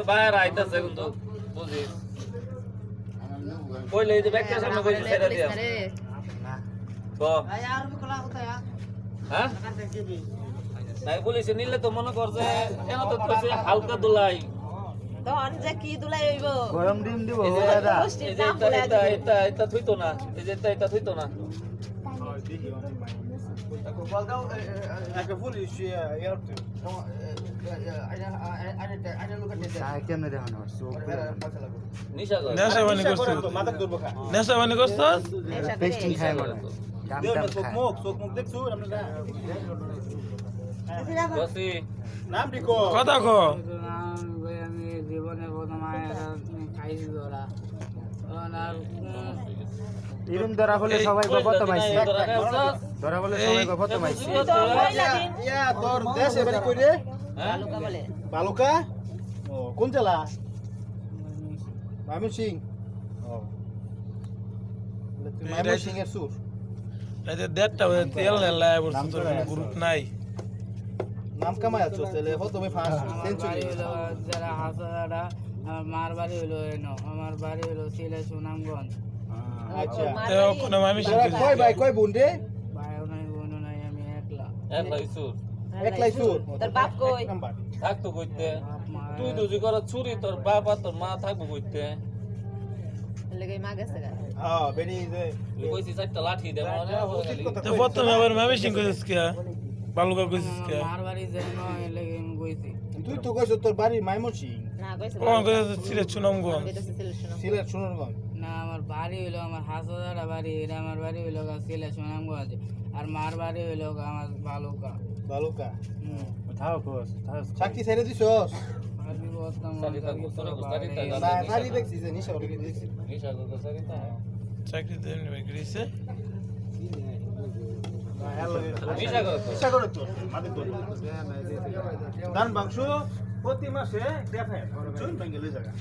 বাইরে আইতাছে কিন্তু বুঝিস কইলে এই যে ব্যাগটার সামনে কইছে ছেড়ে দিয়া তো হ্যাঁ নাই পুলিশে নিলে তো মনে কর যে কেন তো কইছে হালকা দুলাই তখন যে কি দুলাই হইব গরম ডিম দিব এই যে এটা থুইতো না এই যে এটা থুইতো না কেমনে দেখানো নেশা বানি করছিস নেশা বানি করছিস পেস্টিং খায় মনে গাম গাম খায় বসি কথা কো আমি জীবনে প্রথম খাইছি ধরা এরম ধরা হলে সবাই প্রথম আইছে ধরা হলে সবাই প্রথম আইছে তোর দেশ এবারে কই রে বালুকা বলে বালুকা ও কোন জেলা ময়মনসিং ও ময়মনসিং এর সুর রাতে দেড়টা বাজে তেল নেলা বলছ তোর গ্রুপ নাই নাম কামাই আছো তাহলে হো তুমি ফার্স্ট সেঞ্চুরি যারা হাসারা আমার বাড়ি হলো আমার বাড়ি হলো সিলেট সুনামগঞ্জ আচ্ছা তো কোন আমি তোরা কয় ভাই কয় বোন রে ভাইও নাই বোনও নাই আমি একলা একলাই সুর একলাই সুর তোর বাপ কই নাম্বার থাকতো কইতে তুই দুজি করে চুরি তোর বাপ আর তোর মা থাকবো কইতে লেগে মা গেছে গা হ্যাঁ বেরি যে তুই কইছিস একটা লাঠি দে মানে তো প্রথমে আবার মামি সিং কইছিস কে বালুকা কইছিস কে আমার বাড়ি যেন লেগে আমি কইছি তুই তো কইছ তোর বাড়ি ময়মনসিং না কইছে কোন কইছিস সিলেট সুনামগঞ্জ কইতেছে সিলেকশন সিলেট সুনামগঞ্জ না আমার বাড়ি হইলো আমার হাসারা বাড়ি এটা আমার বাড়ি হইলো সিলেট সুনামগঞ্জ আর মার বাড়ি হইলো আমার বালুকা বালুকা থাও কোস থাও চাকরি ছেড়ে দিছস আর কি বলতাম সারি তার গোসরে গোসারি তা না সারি দেখছি যে নিশা করে দেখছি নিশা গোসারি তা চাকরি দেন গেছে নিশা করে তো নিশা করে তো মাদের তো দান বাক্স প্রতি মাসে দেখায় চুন বেঙ্গলি জায়গা